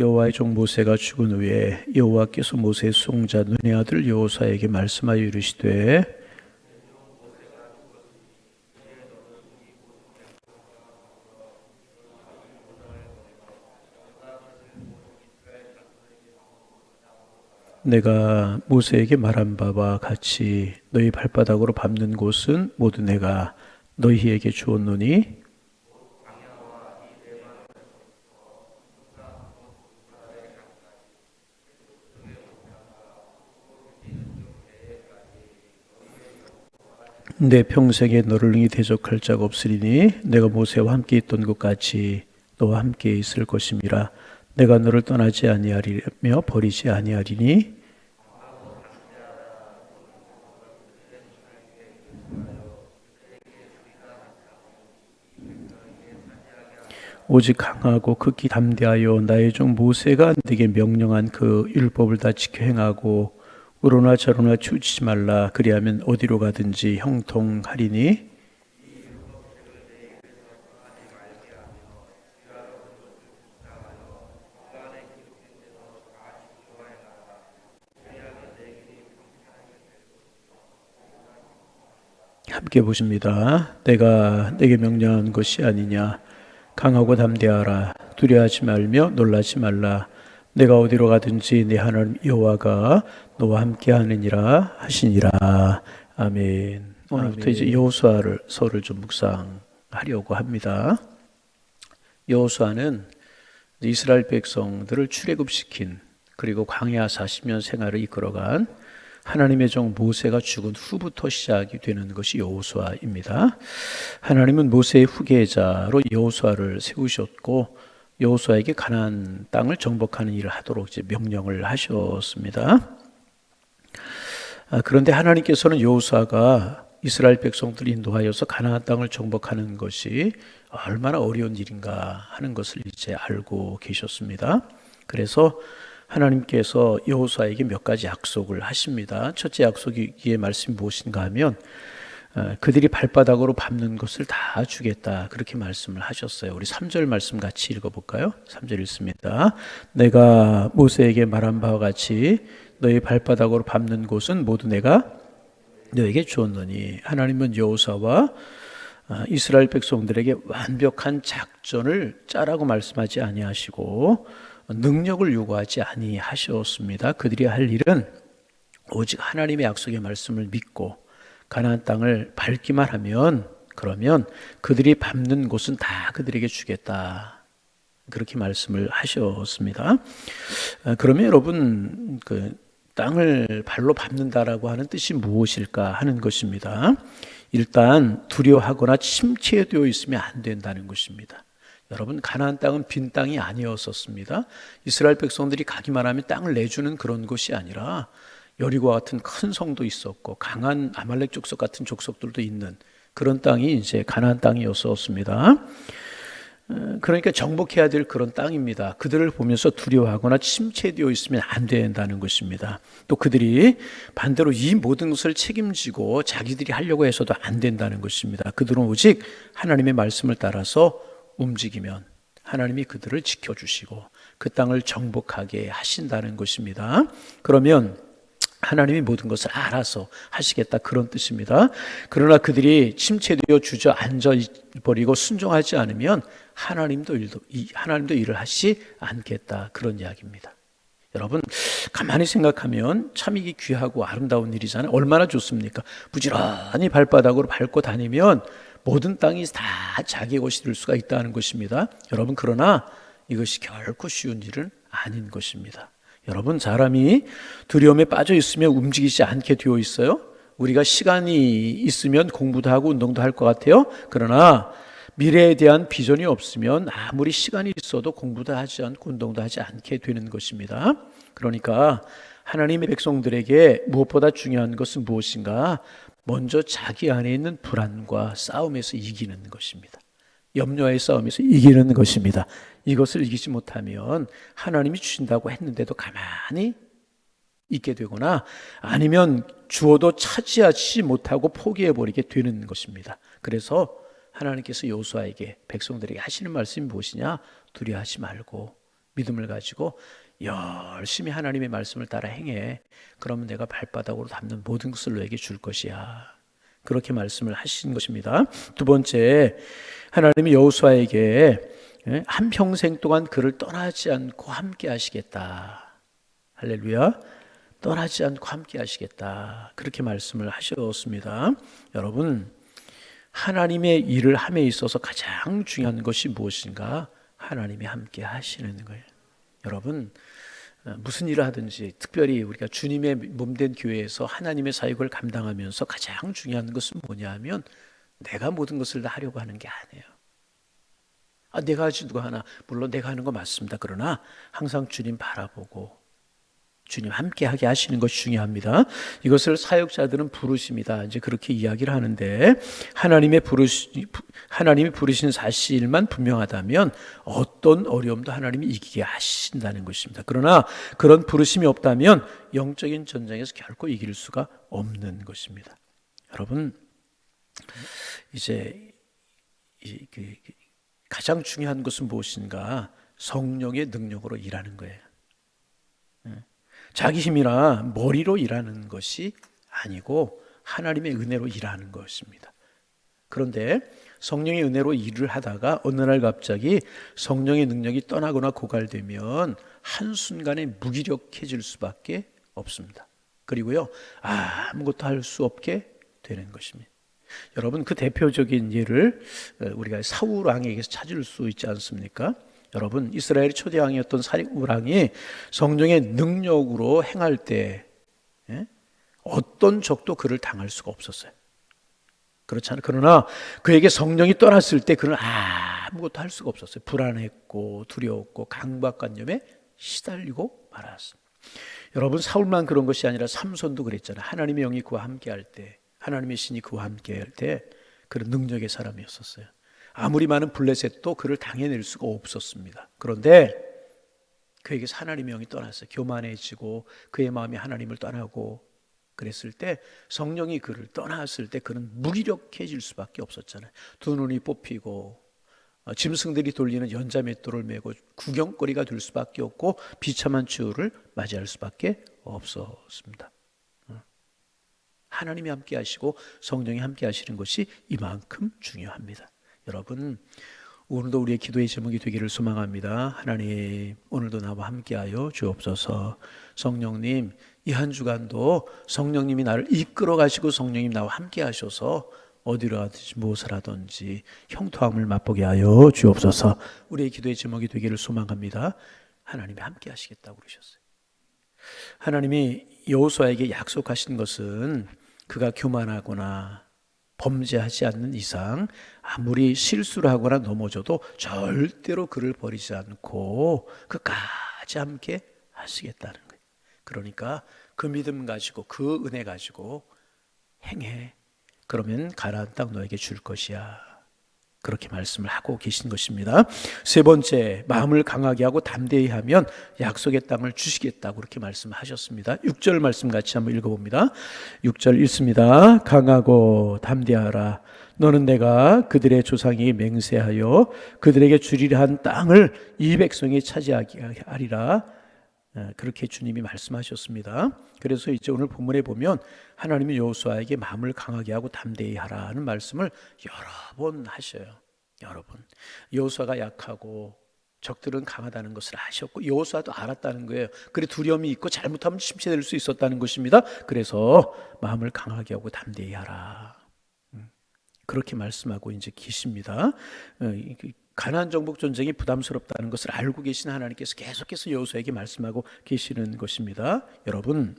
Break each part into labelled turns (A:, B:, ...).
A: 여호와의 종 모세가 죽은 후에 여호와께서 모세의 수송자 눈의 아들 여호수아에게 말씀하여 이르시되 내가 모세에게 말한 바와 같이 너희 발바닥으로 밟는 곳은 모두 내가 너희에게 주었노니 내 평생에 너를 능히 대적할 자가 없으리니 내가 모세와 함께 있던 것 같이 너와 함께 있을 것임이라. 내가 너를 떠나지 아니하리며 버리지 아니하리니 오직 강하고 극히 담대하여 나의 종 모세가 네게 명령한 그 율법을 다 지켜 행하고 우로나 저로나 치우치지 말라. 그리하면 어디로 가든지 형통하리니 함께 보십니다. 내가 내게 명령한 것이 아니냐. 강하고 담대하라. 두려워하지 말며 놀라지 말라. 내가 어디로 가든지 네 하나님 여호와가 너와 함께 하느니라 하시니라. 아멘. 오늘부터 이제 여호수아서를 좀 묵상하려고 합니다. 여호수아는 이스라엘 백성들을 출애굽시킨 그리고 광야 40년 생활을 이끌어간 하나님의 종 모세가 죽은 후부터 시작이 되는 것이 여호수아입니다. 하나님은 모세의 후계자로 여호수아를 세우셨고 여호수아에게 가나안 땅을 정복하는 일을 하도록 이제 명령을 하셨습니다. 그런데 하나님께서는 여호수아가 이스라엘 백성들을 인도하여서 가나안 땅을 정복하는 것이 얼마나 어려운 일인가 하는 것을 이제 알고 계셨습니다. 그래서 하나님께서 여호수아에게 몇 가지 약속을 하십니다. 첫째 약속의 말씀이 무엇인가 하면 그들이 발바닥으로 밟는 것을 다 주겠다 그렇게 말씀을 하셨어요. 우리 3절 말씀 같이 읽어볼까요? 3절 읽습니다. 내가 모세에게 말한 바와 같이 너희 발바닥으로 밟는 곳은 모두 내가 너에게 주었노니. 하나님은 여호수아와 이스라엘 백성들에게 완벽한 작전을 짜라고 말씀하지 아니하시고 능력을 요구하지 아니하셨습니다. 그들이 할 일은 오직 하나님의 약속의 말씀을 믿고 가나안 땅을 밟기만 하면 그러면 그들이 밟는 곳은 다 그들에게 주겠다. 그렇게 말씀을 하셨습니다. 그러면 여러분 그 땅을 발로 밟는다라고 하는 뜻이 무엇일까 하는 것입니다. 일단 두려워하거나 침체되어 있으면 안 된다는 것입니다. 여러분 가나안 땅은 빈 땅이 아니었었습니다. 이스라엘 백성들이 가기만 하면 땅을 내주는 그런 것이 아니라 여리고와 같은 큰 성도 있었고 강한 아말렉 족속 같은 족속들도 있는 그런 땅이 이제 가나안 땅이었었습니다. 그러니까 정복해야 될 그런 땅입니다. 그들을 보면서 두려워하거나 침체되어 있으면 안 된다는 것입니다. 또 그들이 반대로 이 모든 것을 책임지고 자기들이 하려고 해서도 안 된다는 것입니다. 그들은 오직 하나님의 말씀을 따라서 움직이면 하나님이 그들을 지켜주시고 그 땅을 정복하게 하신다는 것입니다. 그러면 하나님이 모든 것을 알아서 하시겠다 그런 뜻입니다. 그러나 그들이 침체되어 주저앉아 버리고 순종하지 않으면 하나님도 일을 하시 않겠다 그런 이야기입니다. 여러분 가만히 생각하면 참 이게 귀하고 아름다운 일이잖아요. 얼마나 좋습니까? 부지런히 발바닥으로 밟고 다니면 모든 땅이 다 자기의 것이 될 수가 있다는 것입니다. 여러분 그러나 이것이 결코 쉬운 일은 아닌 것입니다. 여러분 사람이 두려움에 빠져 있으면 움직이지 않게 되어 있어요. 우리가 시간이 있으면 공부도 하고 운동도 할 것 같아요. 그러나 미래에 대한 비전이 없으면 아무리 시간이 있어도 공부도 하지 않고 운동도 하지 않게 되는 것입니다. 그러니까 하나님의 백성들에게 무엇보다 중요한 것은 무엇인가? 먼저 자기 안에 있는 불안과 싸움에서 이기는 것입니다. 염려의 싸움에서 이기는 것입니다. 이것을 이기지 못하면 하나님이 주신다고 했는데도 가만히 있게 되거나 아니면 주어도 차지하지 못하고 포기해버리게 되는 것입니다. 그래서 하나님께서 여호수아에게 백성들에게 하시는 말씀이 무엇이냐? 두려워하지 말고 믿음을 가지고 열심히 하나님의 말씀을 따라 행해. 그러면 내가 발바닥으로 밟는 모든 것을 너에게 줄 것이야. 그렇게 말씀을 하신 것입니다. 두 번째, 하나님이 여호수아에게 한평생 동안 그를 떠나지 않고 함께 하시겠다. 할렐루야. 떠나지 않고 함께 하시겠다. 그렇게 말씀을 하셨습니다. 여러분, 하나님의 일을 함에 있어서 가장 중요한 것이 무엇인가? 하나님이 함께 하시는 거예요. 여러분, 무슨 일을 하든지 특별히 우리가 주님의 몸된 교회에서 하나님의 사역을 감당하면서 가장 중요한 것은 뭐냐 하면 내가 모든 것을 다 하려고 하는 게 아니에요. 내가 하지 누가 하나. 물론 내가 하는 거 맞습니다. 그러나 항상 주님 바라보고 주님 함께하게 하시는 것이 중요합니다. 이것을 사역자들은 부르심이다. 이제 그렇게 이야기를 하는데 하나님이 부르신 사실만 분명하다면 어떤 어려움도 하나님이 이기게 하신다는 것입니다. 그러나 그런 부르심이 없다면 영적인 전쟁에서 결코 이길 수가 없는 것입니다. 여러분, 이제 가장 중요한 것은 무엇인가? 성령의 능력으로 일하는 거예요. 자기 힘이나 머리로 일하는 것이 아니고 하나님의 은혜로 일하는 것입니다. 그런데 성령의 은혜로 일을 하다가 어느 날 갑자기 성령의 능력이 떠나거나 고갈되면 한순간에 무기력해질 수밖에 없습니다. 그리고요, 아무것도 할 수 없게 되는 것입니다. 여러분, 그 대표적인 예를 우리가 사울 왕에게서 찾을 수 있지 않습니까? 여러분, 이스라엘의 초대 왕이었던 사울 왕이 성령의 능력으로 행할 때 어떤 적도 그를 당할 수가 없었어요. 그렇잖아요. 그러나 그에게 성령이 떠났을 때 그는 아무것도 할 수가 없었어요. 불안했고 두려웠고 강박관념에 시달리고 말았습니다. 여러분, 사울만 그런 것이 아니라 삼손도 그랬잖아요. 하나님의 영이 그와 함께할 때, 하나님의 신이 그와 함께할 때 그런 능력의 사람이었었어요. 아무리 많은 블레셋도 그를 당해낼 수가 없었습니다. 그런데 그에게서 하나님의 영이 떠났어요. 교만해지고 그의 마음이 하나님을 떠나고 그랬을 때, 성령이 그를 떠났을 때 그는 무기력해질 수밖에 없었잖아요. 두 눈이 뽑히고 짐승들이 돌리는 연자맷돌을 메고 구경거리가 될 수밖에 없고 비참한 추후를 맞이할 수밖에 없었습니다. 하나님이 함께 하시고 성령이 함께 하시는 것이 이만큼 중요합니다. 여러분, 오늘도 우리의 기도의 제목이 되기를 소망합니다. 하나님, 오늘도 나와 함께하여 주옵소서. 성령님, 이 한 주간도 성령님이 나를 이끌어 가시고 성령님 나와 함께 하셔서 어디로 가든지 무엇을 하든지 형통함을 맛보게 하여 주옵소서. 우리의 기도의 제목이 되기를 소망합니다. 하나님이 함께 하시겠다고 그러셨어요. 하나님이 여호수아에게 약속하신 것은 그가 교만하거나 범죄하지 않는 이상 아무리 실수를 하거나 넘어져도 절대로 그를 버리지 않고 끝까지 함께 하시겠다는 거예요. 그러니까 그 믿음 가지고 그 은혜 가지고 행해. 그러면 가나안 땅 너에게 줄 것이야. 그렇게 말씀을 하고 계신 것입니다. 세 번째, 마음을 강하게 하고 담대히 하면 약속의 땅을 주시겠다고 그렇게 말씀하셨습니다. 6절 말씀 같이 한번 읽어봅니다. 6절 읽습니다. 강하고 담대하라. 너는 내가 그들의 조상이 맹세하여 그들에게 주리라 한 땅을 이 백성이 차지하게 하리라. 그렇게 주님이 말씀하셨습니다. 그래서 이제 오늘 본문에 보면 하나님이 여호수아에게 마음을 강하게 하고 담대히 하라는 말씀을 여러 번 하셔요. 여러 번. 여호수아가 약하고 적들은 강하다는 것을 아셨고 여호수아도 알았다는 거예요. 그래 두려움이 있고 잘못하면 침체될 수 있었다는 것입니다. 그래서 마음을 강하게 하고 담대히 하라. 그렇게 말씀하고 이제 계십니다. 가나안 정복 전쟁이 부담스럽다는 것을 알고 계신 하나님께서 계속해서 여호수아에게 말씀하고 계시는 것입니다. 여러분,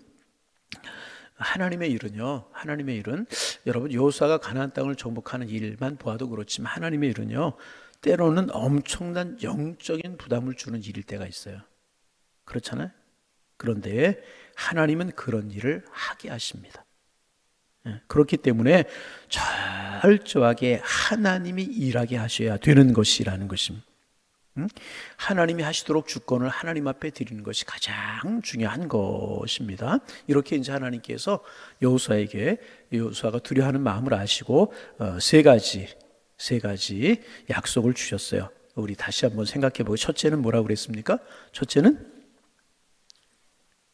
A: 하나님의 일은 여러분 여호수아가 가나안 땅을 정복하는 일만 보아도 그렇지만 하나님의 일은요, 때로는 엄청난 영적인 부담을 주는 일일 때가 있어요. 그렇잖아요. 그런데 하나님은 그런 일을 하게 하십니다. 그렇기 때문에 철저하게 하나님이 일하게 하셔야 되는 것이라는 것입니다. 하나님이 하시도록 주권을 하나님 앞에 드리는 것이 가장 중요한 것입니다. 이렇게 이제 하나님께서 여호수아에게, 여호수아가 두려워하는 마음을 아시고 세 가지 약속을 주셨어요. 우리 다시 한번 생각해 보고, 첫째는 뭐라고 그랬습니까? 첫째는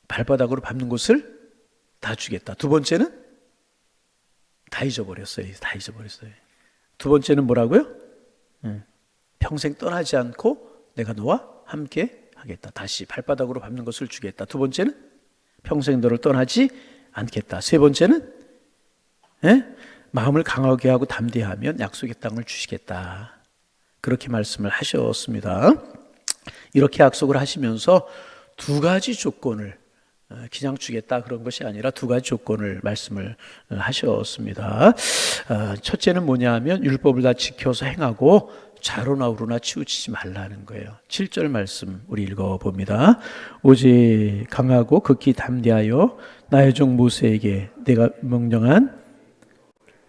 A: 발바닥으로 밟는 곳을 다 주겠다. 두 번째는 다 잊어버렸어요. 다 잊어버렸어요. 두 번째는 뭐라고요? 평생 떠나지 않고 내가 너와 함께 하겠다. 다시 발바닥으로 밟는 것을 주겠다. 두 번째는 평생 너를 떠나지 않겠다. 세 번째는 마음을 강하게 하고 담대하면 약속의 땅을 주시겠다. 그렇게 말씀을 하셨습니다. 이렇게 약속을 하시면서 두 가지 조건을, 그냥 주겠다 그런 것이 아니라 두 가지 조건을 말씀을 하셨습니다. 첫째는 뭐냐 하면 율법을 다 지켜서 행하고 좌로나 우로나 치우치지 말라는 거예요. 7절 말씀 우리 읽어봅니다. 오직 강하고 극히 담대하여 나의 종 모세에게 내가 명령한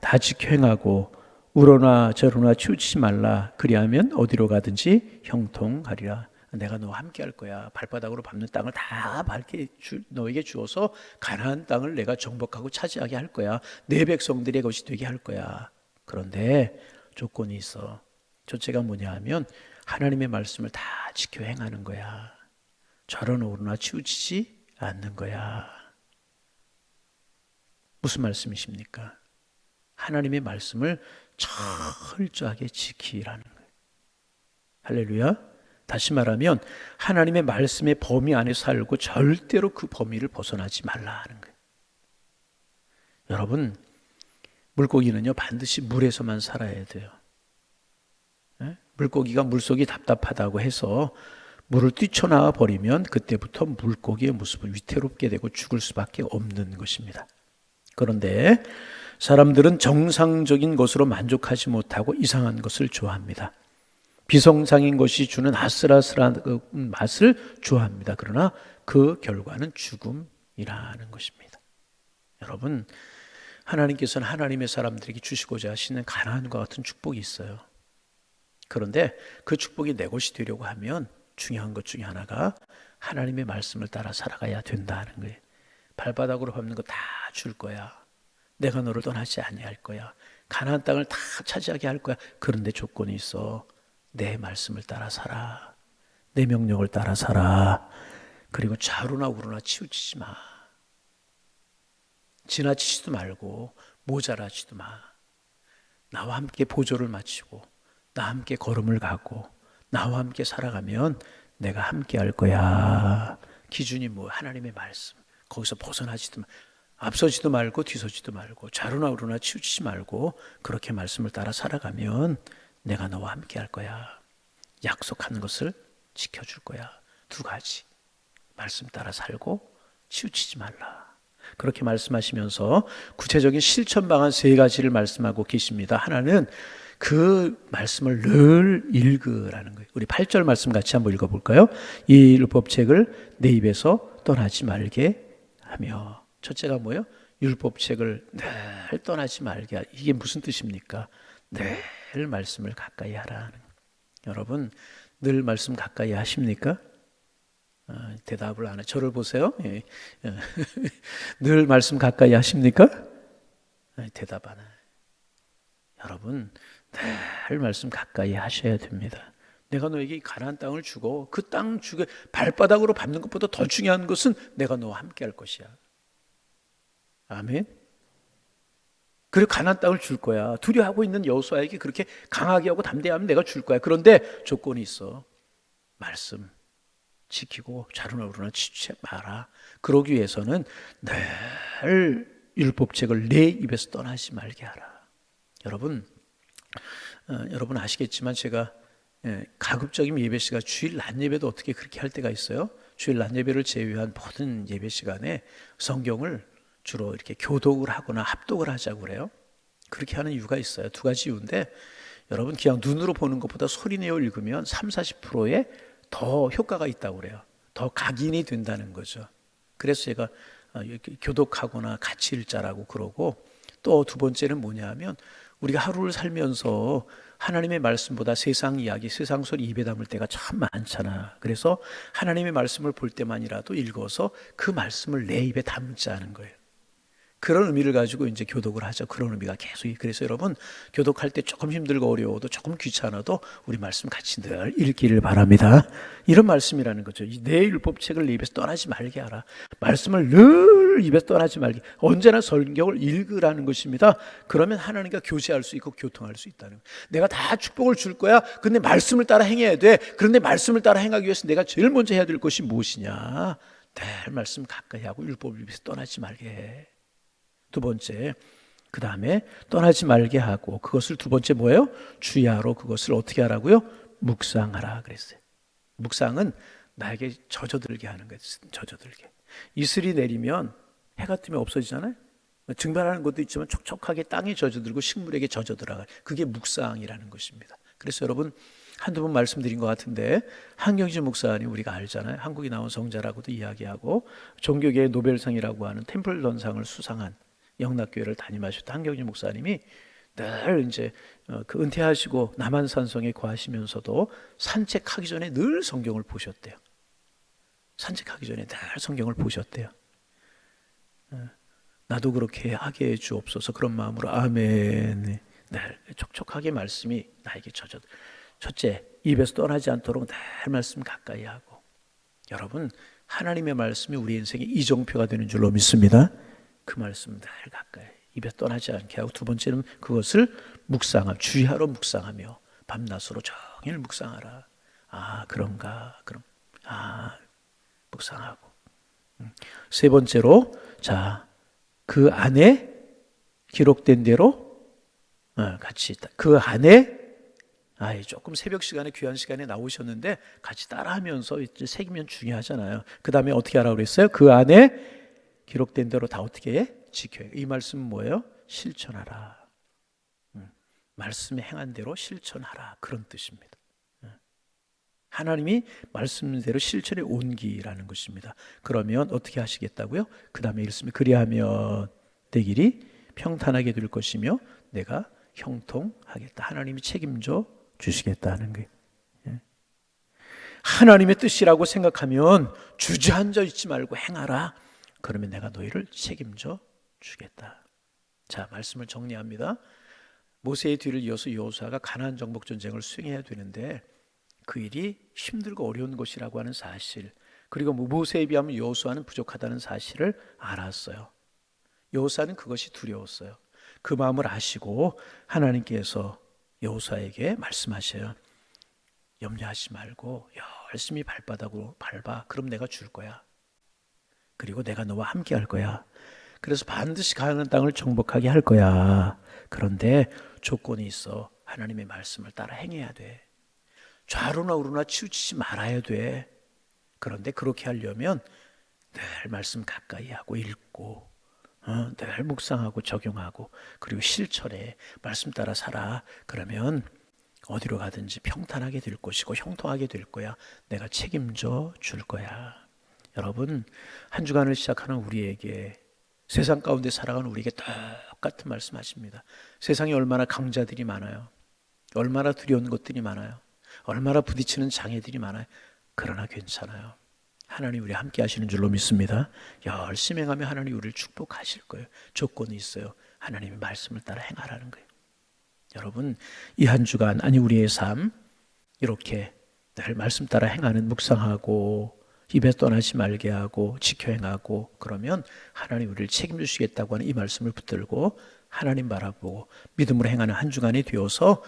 A: 다 지켜 행하고 우로나 저로나 치우치지 말라. 그리하면 어디로 가든지 형통하리라. 내가 너와 함께 할 거야. 발바닥으로 밟는 땅을 다 너에게 주어서 가나안 땅을 내가 정복하고 차지하게 할 거야. 내 백성들의 것이 되게 할 거야. 그런데 조건이 있어. 첫째가 뭐냐 하면 하나님의 말씀을 다 지켜 행하는 거야. 좌로나 우로나 치우치지 않는 거야. 무슨 말씀이십니까? 하나님의 말씀을 철저하게 지키라는 거예요. 할렐루야. 다시 말하면 하나님의 말씀의 범위 안에 살고 절대로 그 범위를 벗어나지 말라 하는 거예요. 여러분, 물고기는요 반드시 물에서만 살아야 돼요. 물고기가 물속이 답답하다고 해서 물을 뛰쳐나와 버리면 그때부터 물고기의 모습은 위태롭게 되고 죽을 수밖에 없는 것입니다. 그런데 사람들은 정상적인 것으로 만족하지 못하고 이상한 것을 좋아합니다. 비정상인 것이 주는 아슬아슬한 그 맛을 좋아합니다. 그러나 그 결과는 죽음이라는 것입니다. 여러분, 하나님께서는 하나님의 사람들에게 주시고자 하시는 가나안과 같은 축복이 있어요. 그런데 그 축복이 내 것이 되려고 하면 중요한 것 중에 하나가 하나님의 말씀을 따라 살아가야 된다는 거예요. 발바닥으로 밟는 거 다 줄 거야. 내가 너를 떠나지 아니할 거야. 가나안 땅을 다 차지하게 할 거야. 그런데 조건이 있어. 내 말씀을 따라 살아. 내 명령을 따라 살아. 그리고 좌로나 우로나 치우치지 마. 지나치지도 말고 모자라지도 마. 나와 함께 보조를 마치고 나와 함께 걸음을 가고 나와 함께 살아가면 내가 함께 할 거야. 기준이 뭐? 하나님의 말씀. 거기서 벗어나지도 앞서지도 말고 뒤서지도 말고 좌로나 우로나 치우치지 말고 그렇게 말씀을 따라 살아가면 내가 너와 함께 할 거야. 약속하는 것을 지켜줄 거야. 두 가지. 말씀 따라 살고 치우치지 말라. 그렇게 말씀하시면서 구체적인 실천 방안 세 가지를 말씀하고 계십니다. 하나는 그 말씀을 늘 읽으라는 거예요. 우리 8절 말씀 같이 한번 읽어볼까요? 이 율법책을 내 입에서 떠나지 말게 하며. 첫째가 뭐예요? 율법책을 늘 떠나지 말게 하라. 이게 무슨 뜻입니까? 늘 말씀을 가까이 하라는. 여러분, 늘 말씀 가까이 하십니까? 대답을 안 해. 저를 보세요. 예. 늘 말씀 가까이 하십니까? 대답 안 해. 여러분, 늘 말씀 가까이 하셔야 됩니다. 내가 너에게 이 가나안 땅을 주고 그 땅 주게 발바닥으로 밟는 것보다 더 중요한 것은 내가 너와 함께 할 것이야. 아멘. 그리고 가나안 땅을 줄 거야. 두려워하고 있는 여호수아에게 그렇게 강하게 하고 담대하면 내가 줄 거야. 그런데 조건이 있어. 말씀 지키고 좌로나 우로나 치우치지 마라. 그러기 위해서는 늘 율법책을 내 입에서 떠나지 말게 하라. 여러분 아시겠지만 제가 가급적이면 예배 시간 주일 낮 예배도 어떻게 그렇게 할 때가 있어요. 주일 낮 예배를 제외한 모든 예배 시간에 성경을 주로 이렇게 교독을 하거나 합독을 하자고 그래요. 그렇게 하는 이유가 있어요. 두 가지 이유인데 여러분 그냥 눈으로 보는 것보다 소리내어 읽으면 30-40%의 더 효과가 있다고 그래요. 더 각인이 된다는 거죠. 그래서 제가 이렇게 교독하거나 같이 읽자라고 그러고 또 두 번째는 뭐냐 하면 우리가 하루를 살면서 하나님의 말씀보다 세상 이야기, 세상 소리 입에 담을 때가 참 많잖아. 그래서 하나님의 말씀을 볼 때만이라도 읽어서 그 말씀을 내 입에 담자는 거예요. 그런 의미를 가지고 이제 교독을 하죠. 그런 의미가 계속. 그래서 여러분 교독할 때 조금 힘들고 어려워도 조금 귀찮아도 우리 말씀 같이 늘 읽기를 바랍니다. 이런 말씀이라는 거죠. 내 율법책을 내 입에서 떠나지 말게 하라. 말씀을 늘 입에서 떠나지 말게. 언제나 성경을 읽으라는 것입니다. 그러면 하나님과 교제할 수 있고 교통할 수 있다는 거예요. 내가 다 축복을 줄 거야. 근데 말씀을 따라 행해야 돼. 그런데 말씀을 따라 행하기 위해서 내가 제일 먼저 해야 될 것이 무엇이냐? 늘 말씀 가까이 하고 율법을 입에서 떠나지 말게 해. 두 번째, 그 다음에 떠나지 말게 하고, 그것을 두 번째 뭐예요? 주야로 그것을 어떻게 하라고요? 묵상하라 그랬어요. 묵상은 나에게 젖어들게 하는 거예요. 젖어들게. 이슬이 내리면 해가 뜨면 없어지잖아요. 증발하는 것도 있지만 촉촉하게 땅에 젖어들고 식물에게 젖어들어가. 그게 묵상이라는 것입니다. 그래서 여러분 한두 번 말씀드린 것 같은데 한경진 목사님 우리가 알잖아요. 한국에 나온 성자라고도 이야기하고 종교계의 노벨상이라고 하는 템플런상을 수상한 영락교회를 담임하셨던 한경진 목사님이 늘 이제 그 은퇴하시고 남한산성에 거하시면서도 산책하기 전에 늘 성경을 보셨대요. 산책하기 전에 늘 성경을 보셨대요. 나도 그렇게 하게 해 주옵소서. 그런 마음으로 아멘. 늘 촉촉하게 말씀이 나에게 젖어. 첫째, 입에서 떠나지 않도록 늘 말씀 가까이 하고. 여러분 하나님의 말씀이 우리 인생의 이정표가 되는 줄로 믿습니다. 그 말씀 늘 가까이 입에서 떠나지 않게 하고, 두 번째는 그것을 묵상하며 주야로 묵상하며 밤낮으로 종일 묵상하라. 아 그런가 그럼 묵상하고. 세 번째로 자 그 안에 기록된 대로 같이 그 안에 조금 새벽 시간에 귀한 시간에 나오셨는데 같이 따라하면서 이제 새기면 중요하잖아요. 그 다음에 어떻게 하라고 그랬어요? 그 안에 기록된 대로 다 어떻게 해? 지켜요. 이 말씀은 뭐예요? 실천하라. 말씀에 행한 대로 실천하라. 그런 뜻입니다. 하나님이 말씀대로 실천에 옮기라는 것입니다. 그러면 어떻게 하시겠다고요? 그 다음에 읽으면 그리하면 내 길이 평탄하게 될 것이며 내가 형통하겠다. 하나님이 책임져 주시겠다는 거예요. 하나님의 뜻이라고 생각하면 주저앉아 있지 말고 행하라. 그러면 내가 너희를 책임져 주겠다. 자, 말씀을 정리합니다. 모세의 뒤를 이어서 여호수아가 가나안 정복 전쟁을 수행해야 되는데 그 일이 힘들고 어려운 것이라고 하는 사실, 그리고 모세에 비하면 여호수아는 부족하다는 사실을 알았어요. 여호수아는 그것이 두려웠어요. 그 마음을 아시고 하나님께서 여호수아에게 말씀하셔요. 염려하지 말고 열심히 발바닥으로 밟아. 그럼 내가 줄 거야. 그리고 내가 너와 함께 할 거야. 그래서 반드시 가나안 땅을 정복하게 할 거야. 그런데 조건이 있어. 하나님의 말씀을 따라 행해야 돼. 좌로나 우로나 치우치지 말아야 돼. 그런데 그렇게 하려면 늘 말씀 가까이 하고 읽고 늘 묵상하고 적용하고 그리고 실천해. 말씀 따라 살아. 그러면 어디로 가든지 평탄하게 될 것이고 형통하게 될 거야. 내가 책임져 줄 거야. 여러분 한 주간을 시작하는 우리에게, 세상 가운데 살아가는 우리에게 똑같은 말씀하십니다. 세상에 얼마나 강자들이 많아요. 얼마나 두려운 것들이 많아요. 얼마나 부딪히는 장애들이 많아요. 그러나 괜찮아요. 하나님 우리 함께 하시는 줄로 믿습니다. 열심히 행하면 하나님 우리를 축복하실 거예요. 조건이 있어요. 하나님의 말씀을 따라 행하라는 거예요. 여러분 이 한 주간 우리의 삶 이렇게 늘 말씀 따라 행하는, 묵상하고 입에 떠나지 말게 하고 지켜 행하고, 그러면 하나님 우리를 책임지시겠다고 하는 이 말씀을 붙들고 하나님 바라보고 믿음으로 행하는 한 주간이 되어서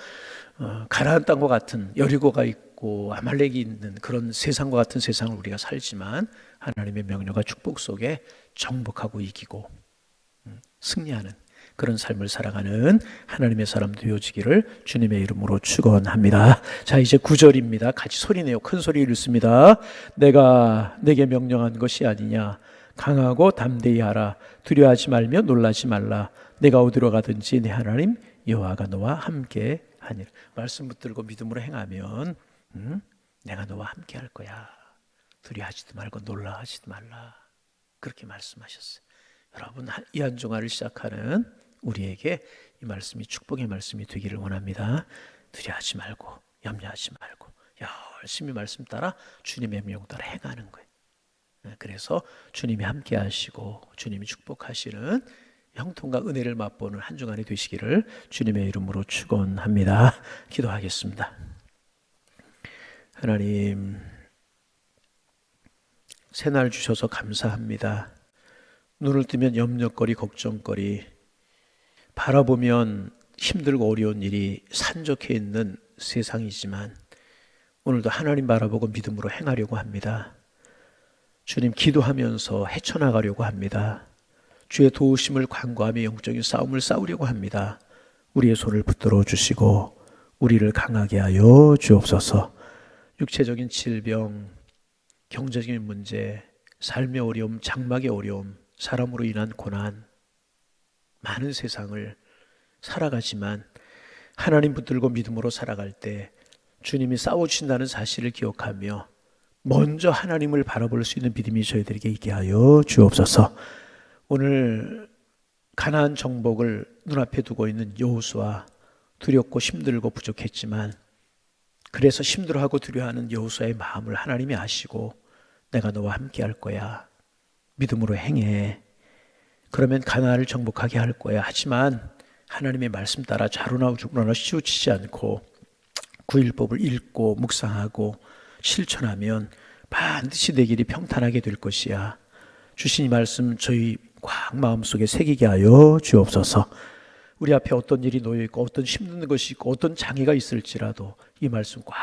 A: 가나안 땅과 같은 여리고가 있고 아말렉이 있는 그런 세상과 같은 세상을 우리가 살지만 하나님의 명령과 축복 속에 정복하고 이기고 승리하는 그런 삶을 살아가는 하나님의 사람 되어지기를 주님의 이름으로 축원합니다. 자, 이제 9절입니다. 같이 소리내요. 큰 소리 읽습니다. 내가 내게 명령한 것이 아니냐. 강하고 담대히 하라. 두려워하지 말며 놀라지 말라. 내가 어디로 가든지 내 하나님 여호와가 너와 함께 하니라. 말씀 붙들고 믿음으로 행하면 내가 너와 함께 할 거야. 두려워하지도 말고 놀라하지도 말라. 그렇게 말씀하셨어요. 여러분 이 한 주간을 시작하는 우리에게 이 말씀이 축복의 말씀이 되기를 원합니다. 두려워하지 말고 염려하지 말고 열심히 말씀 따라 주님의 명령 따라 행하는 거예요. 그래서 주님이 함께 하시고 주님이 축복하시는 형통과 은혜를 맛보는 한 주간이 되시기를 주님의 이름으로 축원합니다. 기도하겠습니다. 하나님, 새날 주셔서 감사합니다. 눈을 뜨면 염려거리, 걱정거리, 바라보면 힘들고 어려운 일이 산적해 있는 세상이지만 오늘도 하나님 바라보고 믿음으로 행하려고 합니다. 주님, 기도하면서 헤쳐나가려고 합니다. 주의 도우심을 간구하며 영적인 싸움을 싸우려고 합니다. 우리의 손을 붙들어 주시고 우리를 강하게 하여 주옵소서. 육체적인 질병, 경제적인 문제, 삶의 어려움, 장막의 어려움, 사람으로 인한 고난, 많은 세상을 살아가지만 하나님 붙들고 믿음으로 살아갈 때 주님이 싸워주신다는 사실을 기억하며 먼저 하나님을 바라볼 수 있는 믿음이 저희들에게 있게 하여 주옵소서. 오늘 가나안 정복을 눈앞에 두고 있는 여호수아, 두렵고 힘들고 부족했지만 그래서 힘들어하고 두려워하는 여호수아의 마음을 하나님이 아시고 내가 너와 함께 할 거야, 믿음으로 행해, 그러면 가나안을 정복하게 할 거야. 하지만 하나님의 말씀 따라 좌로나 우로나 치우치지 않고 구일법을 읽고 묵상하고 실천하면 반드시 내 길이 평탄하게 될 것이야. 주신 이 말씀 저희 꽉 마음속에 새기게 하여 주옵소서. 우리 앞에 어떤 일이 놓여 있고 어떤 힘든 것이 있고 어떤 장애가 있을지라도 이 말씀 꽉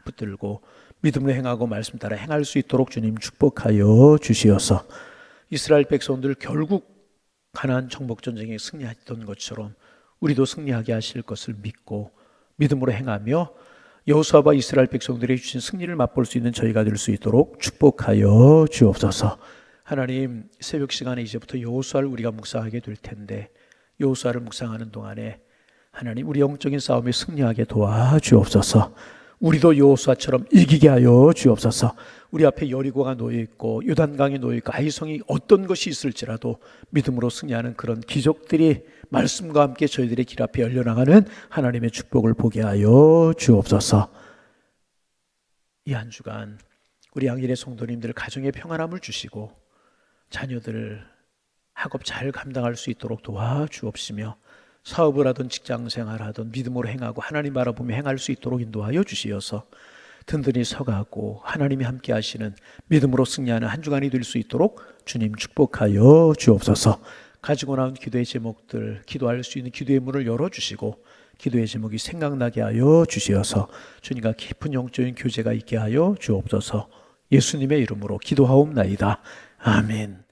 A: 붙들고 믿음으로 행하고 말씀 따라 행할 수 있도록 주님 축복하여 주시어서 이스라엘 백성들 결국 가나안 정복 전쟁에 승리했던 것처럼 우리도 승리하게 하실 것을 믿고 믿음으로 행하며 여호수아와 이스라엘 백성들이 주신 승리를 맛볼 수 있는 저희가 될 수 있도록 축복하여 주옵소서. 하나님, 새벽 시간에 이제부터 여호수아를 우리가 묵상하게 될 텐데 여호수아를 묵상하는 동안에 하나님 우리 영적인 싸움에 승리하게 도와주옵소서. 우리도 여호수아처럼 이기게 하여 주옵소서. 우리 앞에 여리고가 놓여있고 요단강이 놓여있고 아이성이 어떤 것이 있을지라도 믿음으로 승리하는 그런 기적들이 말씀과 함께 저희들의 길 앞에 열려나가는 하나님의 축복을 보게 하여 주옵소서. 이 한 주간 우리 양일의 성도님들 가정의 평안함을 주시고 자녀들 학업 잘 감당할 수 있도록 도와주옵시며 사업을 하든 직장생활을 하든 믿음으로 행하고 하나님 바라보며 행할 수 있도록 인도하여 주시어서 든든히 서가고 하나님이 함께 하시는 믿음으로 승리하는 한 주간이 될 수 있도록 주님 축복하여 주옵소서. 가지고 나온 기도의 제목들, 기도할 수 있는 기도의 문을 열어주시고 기도의 제목이 생각나게 하여 주시어서 주님과 깊은 영적인 교제가 있게 하여 주옵소서. 예수님의 이름으로 기도하옵나이다. 아멘.